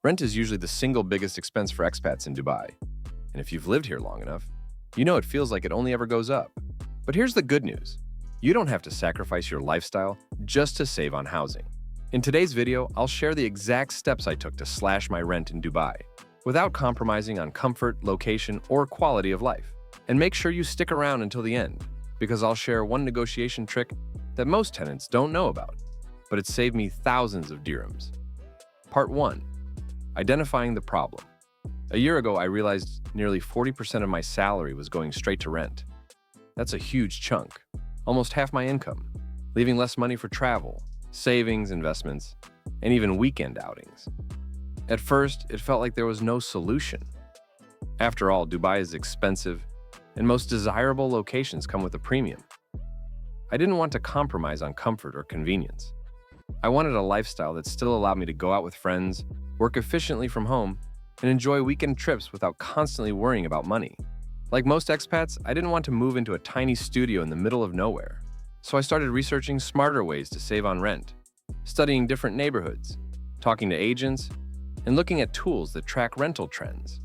Rent is usually the single biggest expense for expats in Dubai. And if you've lived here long enough, you know it feels like it only ever goes up. But here's the good news. You don't have to sacrifice your lifestyle just to save on housing. In today's video, I'll share the exact steps I took to slash my rent in Dubai without compromising on comfort, location, or quality of life. And make sure you stick around until the end, because I'll share one negotiation trick that most tenants don't know about, but it saved me thousands of dirhams. Part 1. Identifying the problem. A year ago, I realized nearly 40% of my salary was going straight to rent. That's a huge chunk, almost half my income, leaving less money for travel, savings, investments, and even weekend outings. At first, it felt like there was no solution. After all, Dubai is expensive, and most desirable locations come with a premium. I didn't want to compromise on comfort or convenience. I wanted a lifestyle that still allowed me to go out with friends, work efficiently from home, and enjoy weekend trips without constantly worrying about money. Like most expats, I didn't want to move into a tiny studio in the middle of nowhere. So I started researching smarter ways to save on rent, studying different neighborhoods, talking to agents, and looking at tools that track rental trends.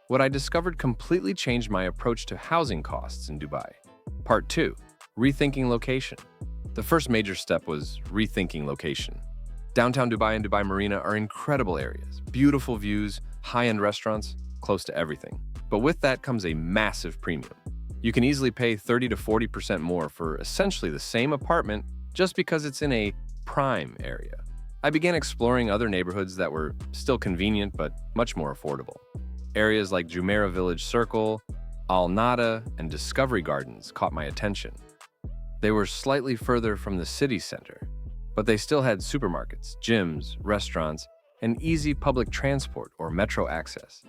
What I discovered completely changed my approach to housing costs in Dubai. Part 2. Rethinking location. The first major step was rethinking location. Downtown Dubai and Dubai Marina are incredible areas, beautiful views, high-end restaurants, close to everything. But with that comes a massive premium. You can easily pay 30 to 40% more for essentially the same apartment just because it's in a prime area. I began exploring other neighborhoods that were still convenient but much more affordable. Areas like Jumeirah Village Circle, Nahda, and Discovery Gardens caught my attention. They were slightly further from the city center, but they still had supermarkets, gyms, restaurants, and easy public transport or metro access.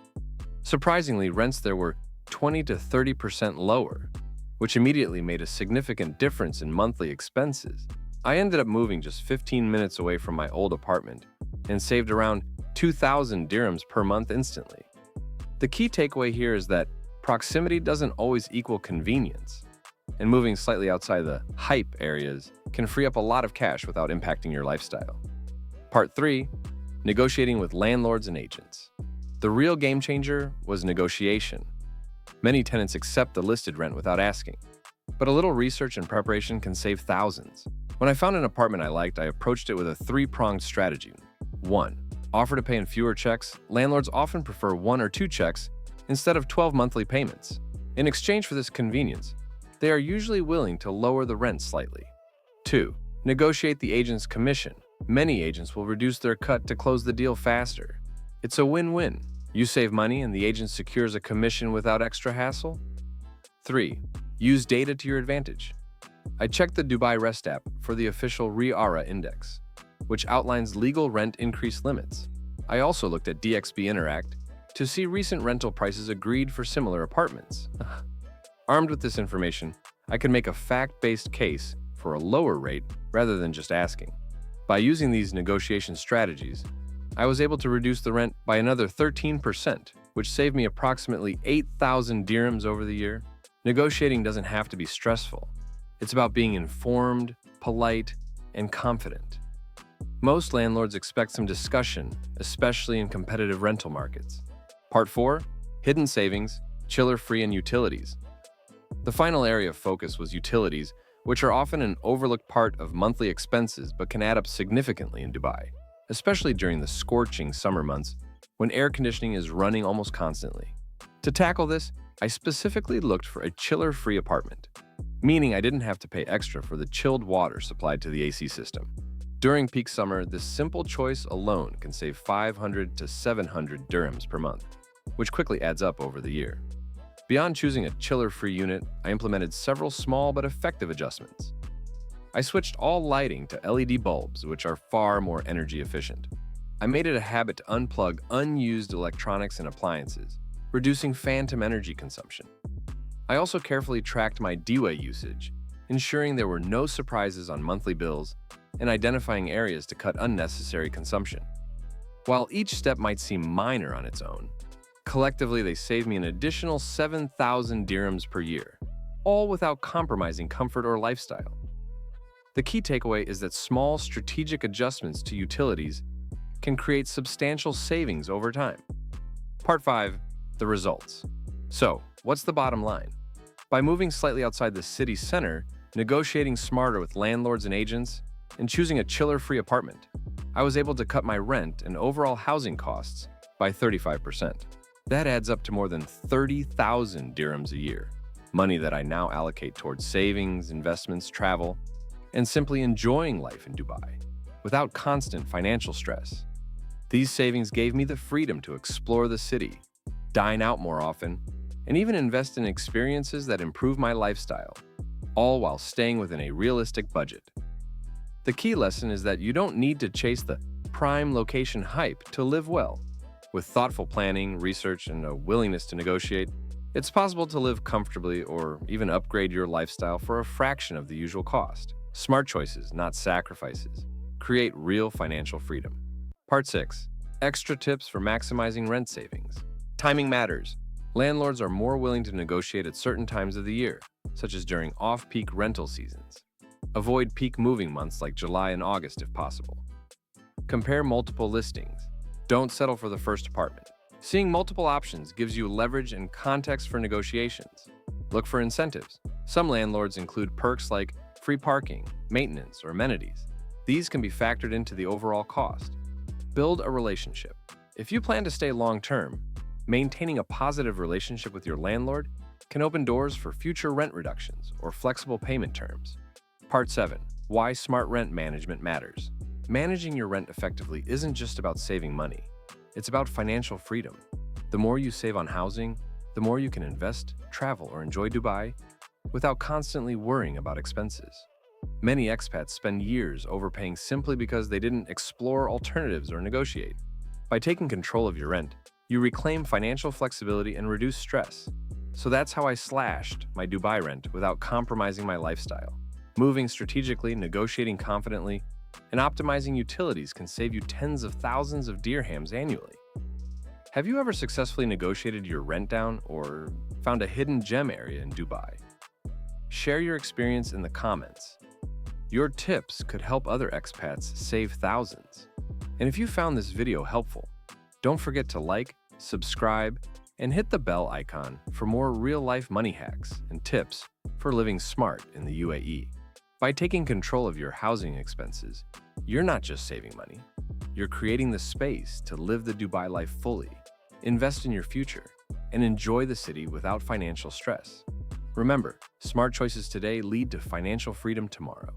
Surprisingly, rents there were 20 to 30% lower, which immediately made a significant difference in monthly expenses. I ended up moving just 15 minutes away from my old apartment and saved around 2,000 dirhams per month instantly. The key takeaway here is that proximity doesn't always equal convenience, and moving slightly outside the hype areas can free up a lot of cash without impacting your lifestyle. Part 3. Negotiating with landlords and agents. The real game changer was negotiation. Many tenants accept the listed rent without asking, but a little research and preparation can save thousands. When I found an apartment I liked, I approached it with a three-pronged strategy. 1. Offer to pay in fewer checks. Landlords often prefer 1 or 2 checks instead of 12 monthly payments. In exchange for this convenience, they are usually willing to lower the rent slightly. 2. Negotiate the agent's commission. Many agents will reduce their cut to close the deal faster. It's a win-win. You save money and the agent secures a commission without extra hassle. 3. Use data to your advantage. I checked the Dubai Rest app for the official REARA index, which outlines legal rent increase limits. I also looked at DXB Interact to see recent rental prices agreed for similar apartments. Armed with this information, I could make a fact-based case for a lower rate rather than just asking. By using these negotiation strategies, I was able to reduce the rent by another 13%, which saved me approximately 8,000 dirhams over the year. Negotiating doesn't have to be stressful. It's about being informed, polite, and confident. Most landlords expect some discussion, especially in competitive rental markets. Part 4. Hidden savings, chiller-free, and utilities. The final area of focus was utilities, which are often an overlooked part of monthly expenses but can add up significantly in Dubai, especially during the scorching summer months when air conditioning is running almost constantly. To tackle this, I specifically looked for a chiller-free apartment, meaning I didn't have to pay extra for the chilled water supplied to the AC system. During peak summer, this simple choice alone can save 500 to 700 dirhams per month, which quickly adds up over the year. Beyond choosing a chiller-free unit, I implemented several small but effective adjustments. I switched all lighting to LED bulbs, which are far more energy efficient. I made it a habit to unplug unused electronics and appliances, reducing phantom energy consumption. I also carefully tracked my DWA usage, ensuring there were no surprises on monthly bills and identifying areas to cut unnecessary consumption. While each step might seem minor on its own, collectively they saved me an additional 7,000 dirhams per year, all without compromising comfort or lifestyle. The key takeaway is that small strategic adjustments to utilities can create substantial savings over time. Part 5. The results. So, what's the bottom line? By moving slightly outside the city center, negotiating smarter with landlords and agents, and choosing a chiller-free apartment, I was able to cut my rent and overall housing costs by 35%. That adds up to more than 30,000 dirhams a year, money that I now allocate towards savings, investments, travel, and simply enjoying life in Dubai without constant financial stress. These savings gave me the freedom to explore the city, dine out more often, and even invest in experiences that improve my lifestyle, all while staying within a realistic budget. The key lesson is that you don't need to chase the prime location hype to live well. With thoughtful planning, research, and a willingness to negotiate, it's possible to live comfortably or even upgrade your lifestyle for a fraction of the usual cost. Smart choices, not sacrifices, create real financial freedom. Part 6. Extra tips for maximizing rent savings. Timing matters. Landlords are more willing to negotiate at certain times of the year, such as during off-peak rental seasons. Avoid peak moving months like July and August if possible. Compare multiple listings. Don't settle for the first apartment. Seeing multiple options gives you leverage and context for negotiations. Look for incentives. Some landlords include perks like free parking, maintenance, or amenities. These can be factored into the overall cost. Build a relationship. If you plan to stay long-term, maintaining a positive relationship with your landlord can open doors for future rent reductions or flexible payment terms. Part 7. Why smart rent management matters. Managing your rent effectively isn't just about saving money. It's about financial freedom. The more you save on housing, the more you can invest, travel, or enjoy Dubai without constantly worrying about expenses. Many expats spend years overpaying simply because they didn't explore alternatives or negotiate. By taking control of your rent, you reclaim financial flexibility and reduce stress. So that's how I slashed my Dubai rent without compromising my lifestyle. Moving strategically, negotiating confidently, and optimizing utilities can save you tens of thousands of dirhams annually. Have you ever successfully negotiated your rent down or found a hidden gem area in Dubai? Share your experience in the comments. Your tips could help other expats save thousands. And if you found this video helpful, don't forget to like, subscribe, and hit the bell icon for more real-life money hacks and tips for living smart in the UAE. By taking control of your housing expenses, you're not just saving money, you're creating the space to live the Dubai life fully, invest in your future, and enjoy the city without financial stress. Remember, smart choices today lead to financial freedom tomorrow.